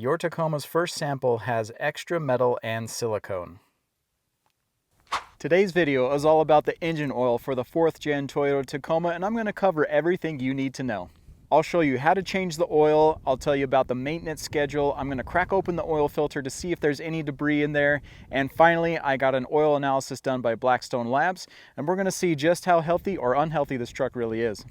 Your Tacoma's first sample has extra metal and silicone. Today's video is all about the engine oil for the 4th gen Toyota Tacoma, and I'm going to cover everything you need to know. I'll show you how to change the oil, I'll tell you about the maintenance schedule, I'm going to crack open the oil filter to see if there's any debris in there, and finally I got an oil analysis done by Blackstone Labs, and we're going to see just how healthy or unhealthy this truck really is.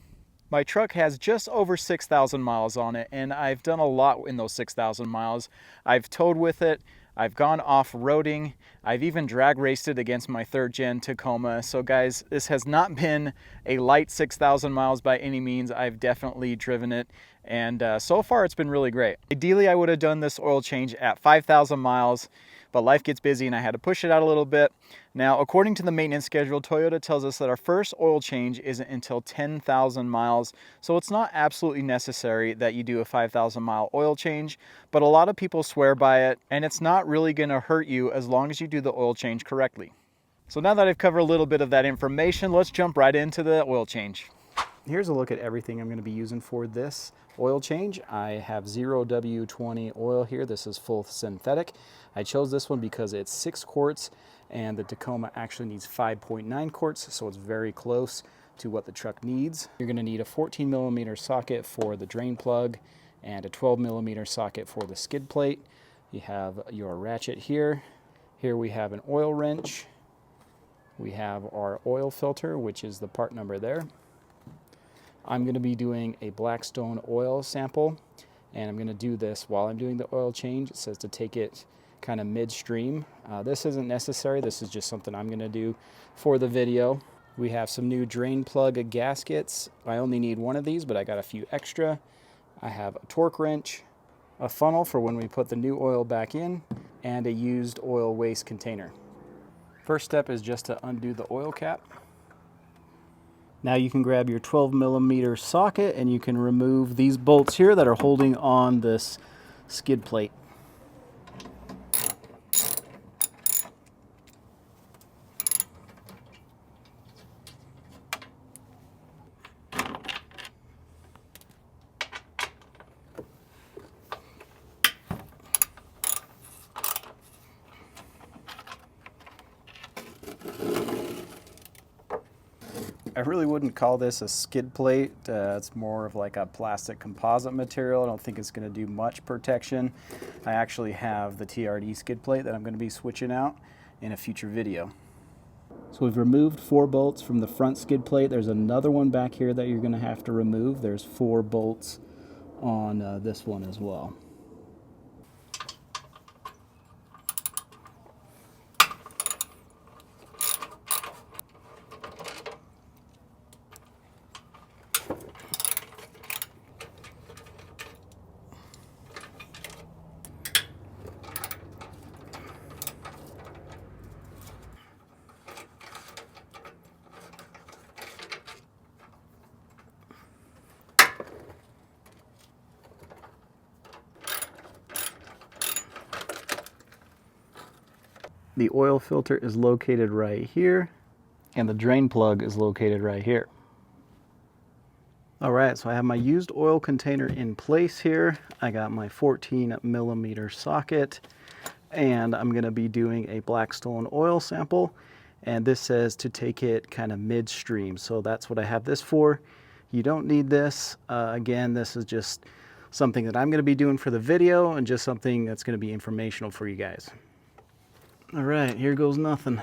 My truck has just over 6,000 miles on it, and I've done a lot in those 6,000 miles. I've towed with it, I've gone off-roading, I've even drag raced it against my 3rd gen Tacoma. So guys, this has not been a light 6,000 miles by any means. I've definitely driven it, and so far it's been really great. Ideally, I would have done this oil change at 5,000 miles, but life gets busy and I had to push it out a little bit. Now, according to the maintenance schedule, Toyota tells us that our first oil change isn't until 10,000 miles, so it's not absolutely necessary that you do a 5,000 mile oil change, but a lot of people swear by it, and it's not really gonna hurt you as long as you do the oil change correctly. So now that I've covered a little bit of that information, let's jump right into the oil change. Here's a look at everything I'm going to be using for this oil change. I have 0W20 oil here. This is full synthetic. I chose this one because it's 6 quarts and the Tacoma actually needs 5.9 quarts, so it's very close to what the truck needs. You're going to need a 14mm socket for the drain plug and a 12mm socket for the skid plate. You have your ratchet here. Here we have an oil wrench. We have our oil filter, which is the part number there. I'm going to be doing a Blackstone oil sample, and I'm going to do this while I'm doing the oil change. It says to take it kind of midstream. This isn't necessary. This is just something I'm going to do for the video. We have some new drain plug gaskets. I only need one of these, but I got a few extra. I have a torque wrench, a funnel for when we put the new oil back in, and a used oil waste container. First step is just to undo the oil cap. Now you can grab your 12mm socket and you can remove these bolts here that are holding on this skid plate. I really wouldn't call this a skid plate. It's more of like a plastic composite material. I don't think it's going to do much protection. I actually have the TRD skid plate that I'm going to be switching out in a future video. So we've removed 4 bolts from the front skid plate. There's another one back here that you're going to have to remove. There's 4 bolts on this one as well. The oil filter is located right here, and the drain plug is located right here. All right, so I have my used oil container in place here. I got my 14mm socket, and I'm going to be doing a Blackstone oil sample, and this says to take it kind of midstream, so that's what I have this for. You don't need this. Again, this is just something that I'm going to be doing for the video and just something that's going to be informational for you guys. All right, here goes nothing.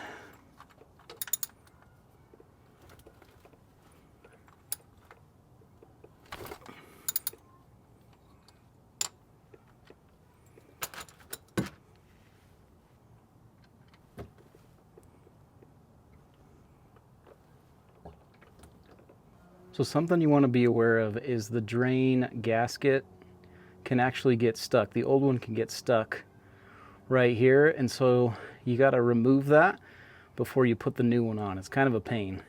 So something you want to be aware of is the drain gasket can actually get stuck. The old one can get stuck right here, and so you got to remove that before you put the new one on. It's kind of a pain.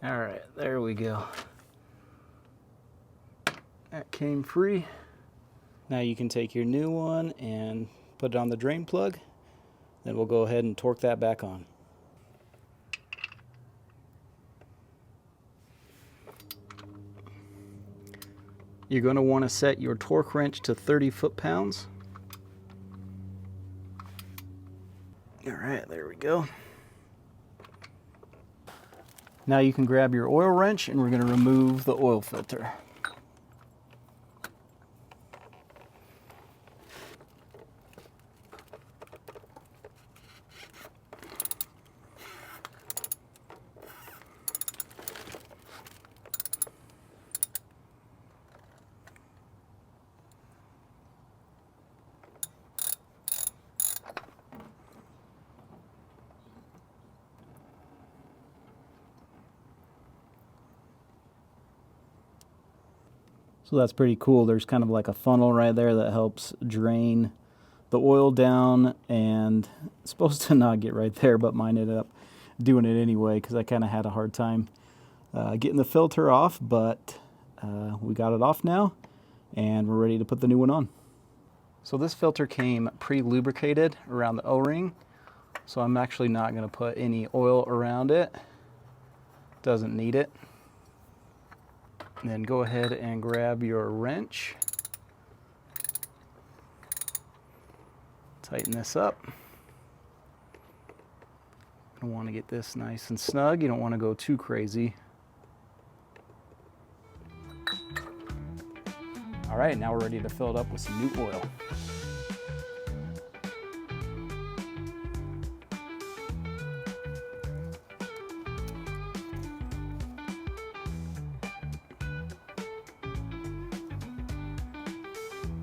All right, there we go. That came free. Now you can take your new one and put it on the drain plug. Then we'll go ahead and torque that back on. You're going to want to set your torque wrench to 30 foot-pounds. All right, there we go. Now you can grab your oil wrench and we're going to remove the oil filter. So that's pretty cool. There's kind of like a funnel right there that helps drain the oil down, and it's supposed to not get right there, but mine ended up doing it anyway because I kind of had a hard time getting the filter off, but we got it off now and we're ready to put the new one on. So this filter came pre-lubricated around the O-ring, so I'm actually not going to put any oil around it. Doesn't need it. And then go ahead and grab your wrench. Tighten this up. You want to get this nice and snug. You don't want to go too crazy. All right, now we're ready to fill it up with some new oil.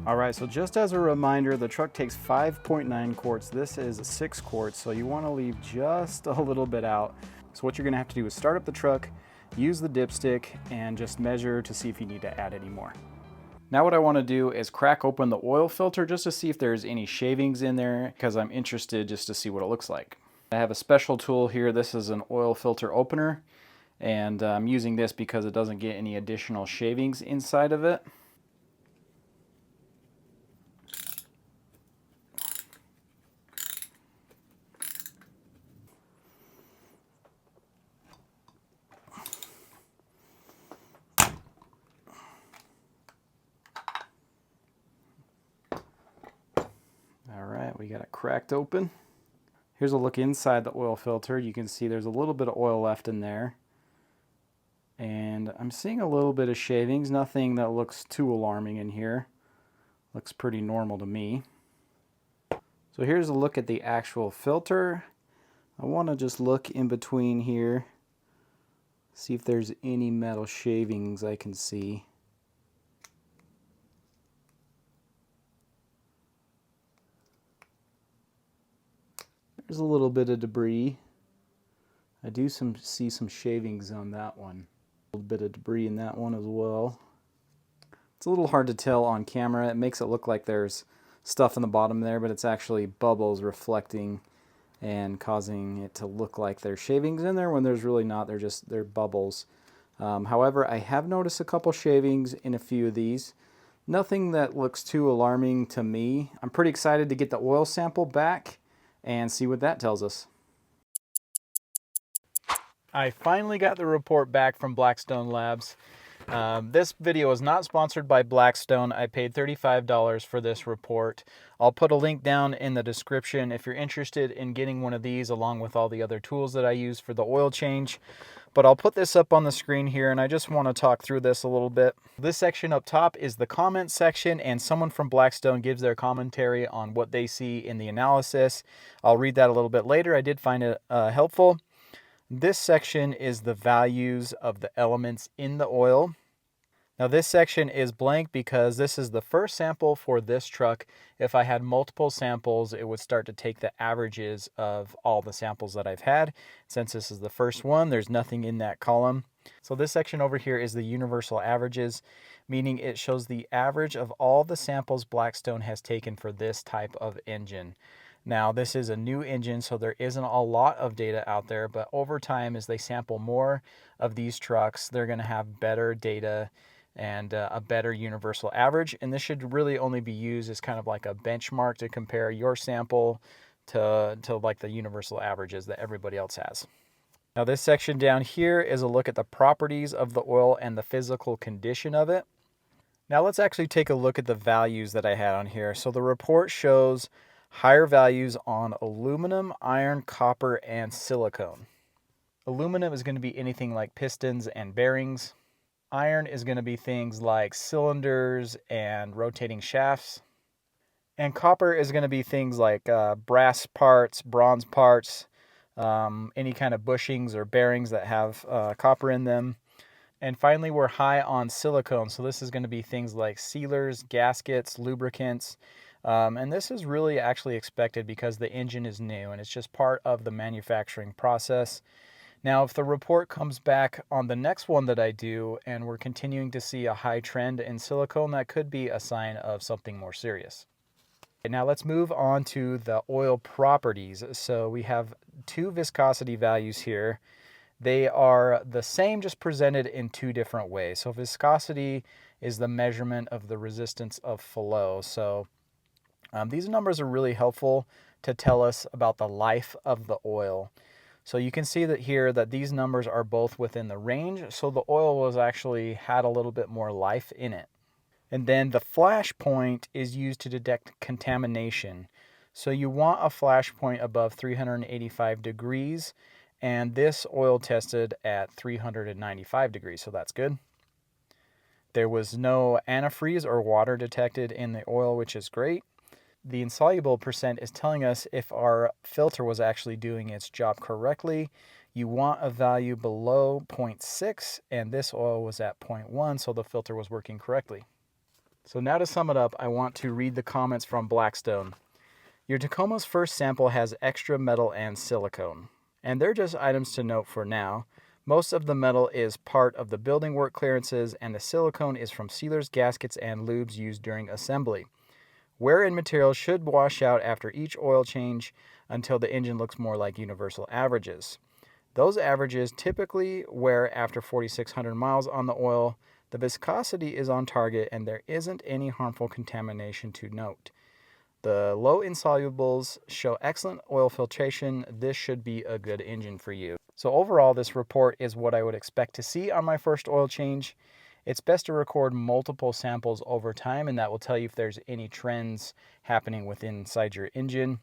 All right, so just as a reminder, the truck takes 5.9 quarts. This is 6 quarts, so you want to leave just a little bit out. So what you're going to have to do is start up the truck, use the dipstick, and just measure to see if you need to add any more. Now what I want to do is crack open the oil filter just to see if there's any shavings in there, because I'm interested just to see what it looks like. I have a special tool here. This is an oil filter opener, and I'm using this because it doesn't get any additional shavings inside of it. We got it cracked open. Here's a look inside the oil filter. You can see there's a little bit of oil left in there. And I'm seeing a little bit of shavings, nothing that looks too alarming in here. Looks pretty normal to me. So here's a look at the actual filter. I want to just look in between here, see if there's any metal shavings I can see. There's a little bit of debris. I do see some shavings on that one. A little bit of debris in that one as well. It's a little hard to tell on camera. It makes it look like there's stuff in the bottom there, but it's actually bubbles reflecting and causing it to look like there's shavings in there when there's really not. They're bubbles. However, I have noticed a couple shavings in a few of these. Nothing that looks too alarming to me. I'm pretty excited to get the oil sample back and see what that tells us. I finally got the report back from Blackstone Labs. This video is not sponsored by Blackstone. I paid $35 for this report. I'll put a link down in the description if you're interested in getting one of these along with all the other tools that I use for the oil change. But I'll put this up on the screen here, and I just want to talk through this a little bit. This section up top is the comment section, and someone from Blackstone gives their commentary on what they see in the analysis. I'll read that a little bit later. I did find it helpful. This section is the values of the elements in the oil. Now this section is blank because this is the first sample for this truck. If I had multiple samples, it would start to take the averages of all the samples that I've had. Since this is the first one, there's nothing in that column. So this section over here is the universal averages, meaning it shows the average of all the samples Blackstone has taken for this type of engine. Now this is a new engine, so there isn't a lot of data out there, but over time as they sample more of these trucks, they're going to have better data and a better universal average. And this should really only be used as kind of like a benchmark to compare your sample to like the universal averages that everybody else has. Now this section down here is a look at the properties of the oil and the physical condition of it. Now let's actually take a look at the values that I had on here. So the report shows higher values on aluminum, iron, copper, and silicone. Aluminum is going to be anything like pistons and bearings. Iron is going to be things like cylinders and rotating shafts. And copper is going to be things like brass parts, bronze parts, any kind of bushings or bearings that have copper in them. And finally, we're high on silicone. So this is going to be things like sealers, gaskets, lubricants. And this is really actually expected because the engine is new and it's just part of the manufacturing process. Now, if the report comes back on the next one that I do and we're continuing to see a high trend in silicone, that could be a sign of something more serious. Now let's move on to the oil properties. So we have two viscosity values here. They are the same, just presented in two different ways. So viscosity is the measurement of the resistance of flow. So these numbers are really helpful to tell us about the life of the oil. So you can see that here that these numbers are both within the range. So the oil was actually had a little bit more life in it. And then the flash point is used to detect contamination. So you want a flash point above 385 degrees, and this oil tested at 395 degrees, so that's good. There was no antifreeze or water detected in the oil, which is great. The insoluble percent is telling us if our filter was actually doing its job correctly. You want a value below 0.6, and this oil was at 0.1, so the filter was working correctly. So now to sum it up, I want to read the comments from Blackstone. Your Tacoma's first sample has extra metal and silicone, and they're just items to note for now. Most of the metal is part of the building work clearances, and the silicone is from sealers, gaskets, and lubes used during assembly. Wear-in material should wash out after each oil change until the engine looks more like universal averages. Those averages typically wear after 4,600 miles on the oil. The viscosity is on target and there isn't any harmful contamination to note. The low insolubles show excellent oil filtration. This should be a good engine for you. So overall, this report is what I would expect to see on my first oil change. It's best to record multiple samples over time, and that will tell you if there's any trends happening inside your engine.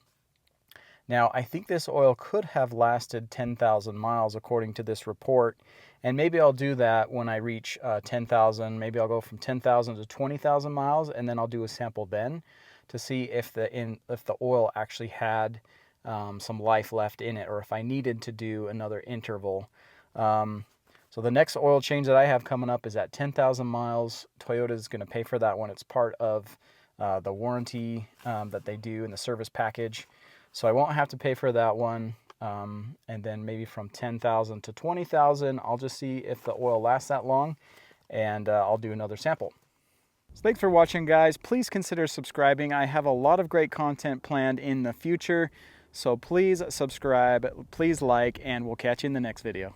Now, I think this oil could have lasted 10,000 miles according to this report, and maybe I'll do that when I reach 10,000. Maybe I'll go from 10,000 to 20,000 miles, and then I'll do a sample then to see if the oil actually had some life left in it, or if I needed to do another interval. So the next oil change that I have coming up is at 10,000 miles. Toyota is going to pay for that one. It's part of the warranty that they do in the service package. So I won't have to pay for that one. And then maybe from 10,000 to 20,000, I'll just see if the oil lasts that long, and I'll do another sample. So thanks for watching, guys. Please consider subscribing. I have a lot of great content planned in the future. So please subscribe, please like, and we'll catch you in the next video.